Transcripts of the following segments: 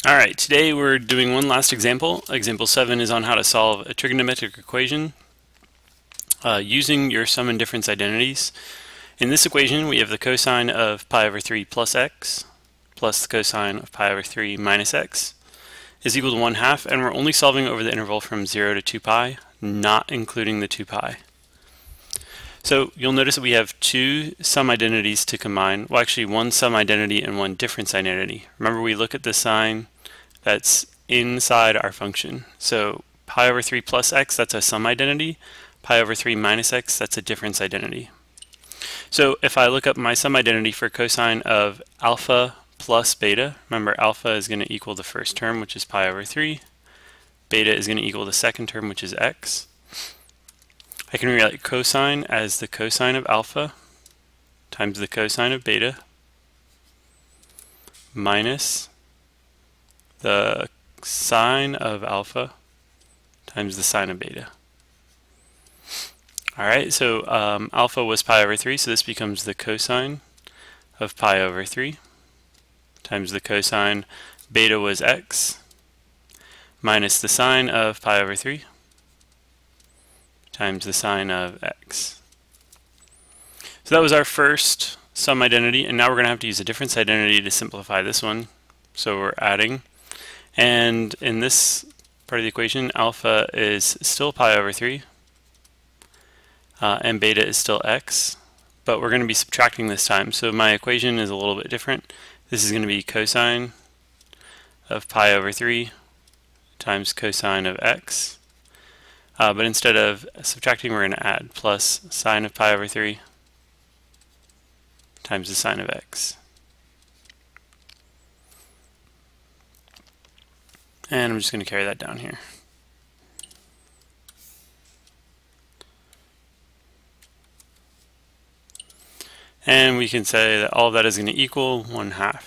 Alright, today we're doing one last example. Example 7 is on how to solve a trigonometric equation using your sum and difference identities. In this equation we have the cosine of pi over 3 plus x plus the cosine of pi over 3 minus x is equal to 1/2, and we're only solving over the interval from 0 to 2 pi, not including the 2 pi. So you'll notice that we have two sum identities to combine. Well, actually one sum identity and one difference identity. Remember, we look at the sign that's inside our function. So pi over 3 plus x, that's a sum identity. Pi over 3 minus x, that's a difference identity. So if I look up my sum identity for cosine of alpha plus beta, remember alpha is going to equal the first term, which is pi over 3. Beta is going to equal the second term, which is x. I can rewrite cosine as the cosine of alpha times the cosine of beta minus the sine of alpha times the sine of beta. Alright, so alpha was pi over 3, so this becomes the cosine of pi over 3 times the cosine. Beta was x minus the sine of pi over 3 times the sine of x. So that was our first sum identity, and now we're going to have to use a difference identity to simplify this one. So we're adding, and in this part of the equation alpha is still pi over 3 and beta is still x, but we're going to be subtracting this time, so my equation is a little bit different. This is going to be cosine of pi over 3 times cosine of x. But instead of subtracting, we're going to add, plus sine of pi over 3 times the sine of x. And I'm just going to carry that down here. And we can say that all of that is going to equal 1/2.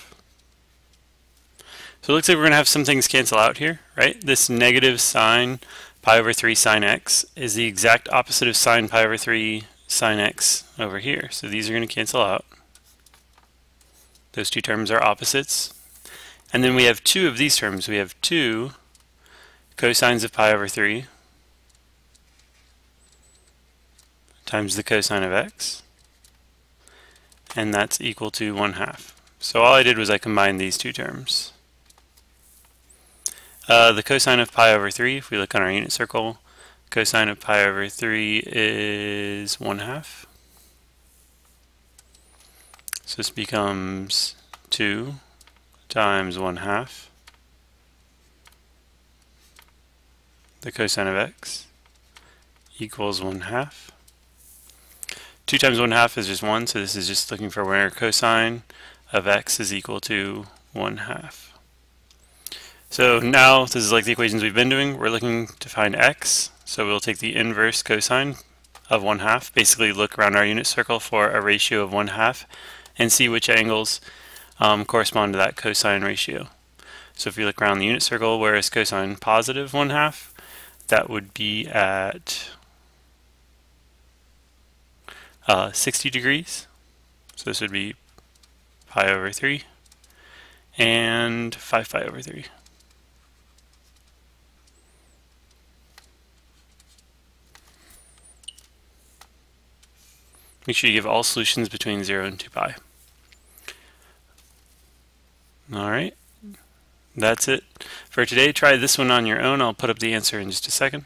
So it looks like we're going to have some things cancel out here, right? This negative sine pi over 3 sine x is the exact opposite of sine pi over 3 sine x over here. So these are going to cancel out. Those two terms are opposites. And then we have two of these terms. We have two cosines of pi over 3 times the cosine of x, and that's equal to 1/2. So all I did was I combined these two terms. The cosine of pi over 3, if we look on our unit circle, cosine of pi over 3 is 1/2. So this becomes 2 times 1/2 the cosine of x equals 1/2. 2 times 1/2 is just 1, so this is just looking for where cosine of x is equal to 1/2. So now this is like the equations we've been doing. We're looking to find x, so we'll take the inverse cosine of 1/2, basically look around our unit circle for a ratio of 1/2 and see which angles correspond to that cosine ratio. So if you look around the unit circle, where is cosine positive 1/2? That would be at 60 degrees. So this would be pi over 3 and 5 pi over 3. Make sure you give all solutions between 0 and 2 pi. Alright, that's it for today. Try this one on your own. I'll put up the answer in just a second.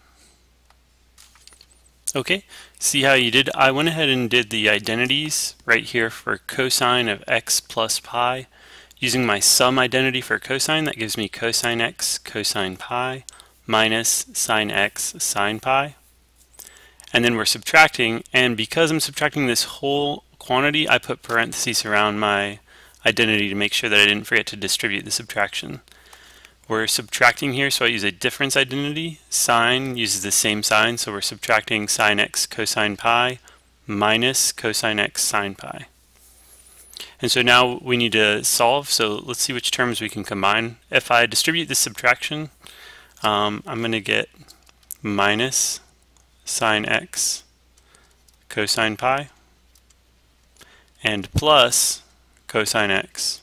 Okay, see how you did? I went ahead and did the identities right here for cosine of x plus pi. Using my sum identity for cosine, that gives me cosine x cosine pi minus sine x sine pi. And then we're subtracting, and because I'm subtracting this whole quantity, I put parentheses around my identity to make sure that I didn't forget to distribute the subtraction. We're subtracting here, so I use a difference identity. Sine uses the same sign, so we're subtracting sine x cosine pi minus cosine x sine pi. And so now we need to solve, so let's see which terms we can combine. If I distribute this subtraction, I'm going to get minus sine x cosine pi and plus cosine x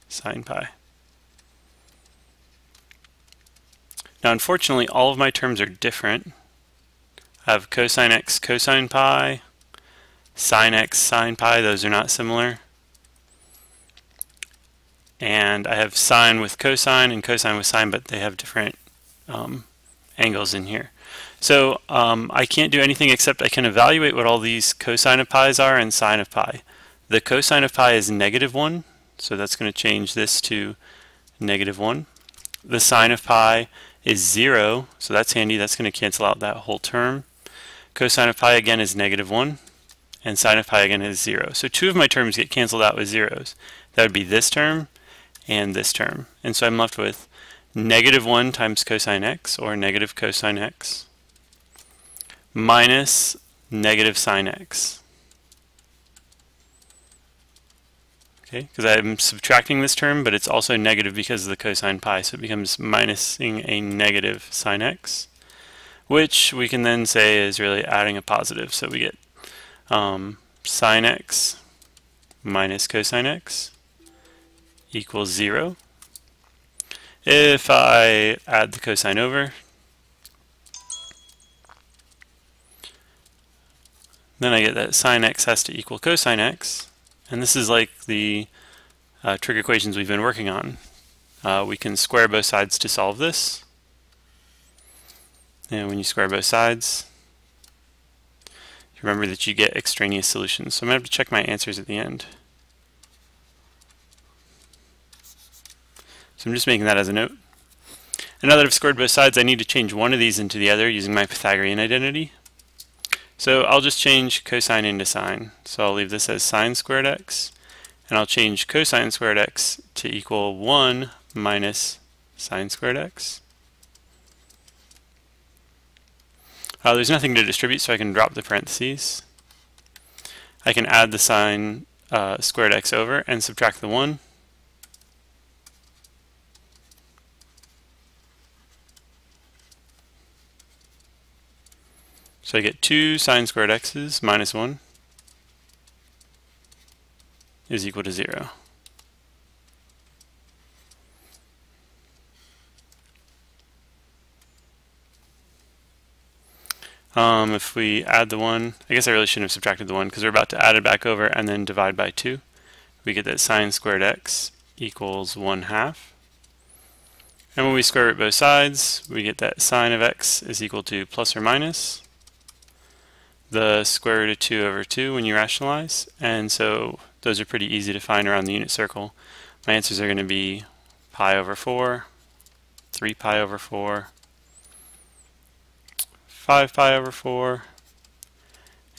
sine pi. Now unfortunately all of my terms are different. I have cosine x cosine pi, sine x sine pi, those are not similar. And I have sine with cosine and cosine with sine, but they have different angles in here. So I can't do anything except I can evaluate what all these cosine of pi's are and sine of pi. The cosine of pi is -1, so that's going to change this to -1. The sine of pi is 0, so that's handy. That's going to cancel out that whole term. Cosine of pi again is -1, and sine of pi again is 0. So two of my terms get canceled out with zeros. That would be this term and this term. And so I'm left with -1 times cosine x, or negative cosine x, minus negative sine x. Okay, because I'm subtracting this term, but it's also negative because of the cosine pi, so it becomes minusing a negative sine x, which we can then say is really adding a positive. So we get sine x minus cosine x equals 0. If I add the cosine over, then I get that sine x has to equal cosine x. And this is like the trig equations we've been working on. We can square both sides to solve this. And when you square both sides, remember that you get extraneous solutions. So I'm going to have to check my answers at the end. So I'm just making that as a note. And now that I've squared both sides, I need to change one of these into the other using my Pythagorean identity. So I'll just change cosine into sine. So I'll leave this as sine squared x, and I'll change cosine squared x to equal 1 minus sine squared x. There's nothing to distribute, so I can drop the parentheses. I can add the sine squared x over and subtract the 1. So I get 2 sine squared x's minus 1 is equal to 0. If we add the 1, I guess I really shouldn't have subtracted the 1 because we're about to add it back over and then divide by 2. We get that sine squared x equals 1/2. And when we square root both sides, we get that sine of x is equal to plus or minus the square root of 2 over 2 when you rationalize. And so those are pretty easy to find around the unit circle. My answers are going to be pi over 4, 3 pi over 4, 5 pi over 4,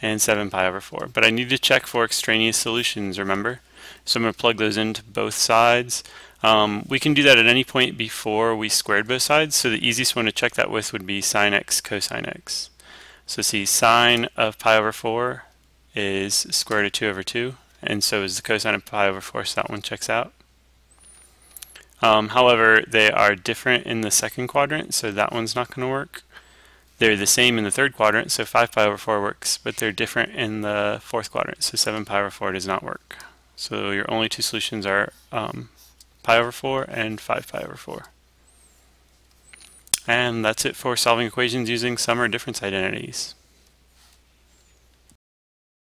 and 7 pi over 4. But I need to check for extraneous solutions, remember? So I'm going to plug those into both sides. We can do that at any point before we squared both sides, so the easiest one to check that with would be sine x cosine x. So see, sine of pi over 4 is square root of 2 over 2, and so is the cosine of pi over 4, so that one checks out. However, they are different in the second quadrant, so that one's not going to work. They're the same in the third quadrant, so 5 pi over 4 works, but they're different in the fourth quadrant, so 7 pi over 4 does not work. So your only two solutions are pi over 4 and 5 pi over 4. And that's it for solving equations using sum or difference identities.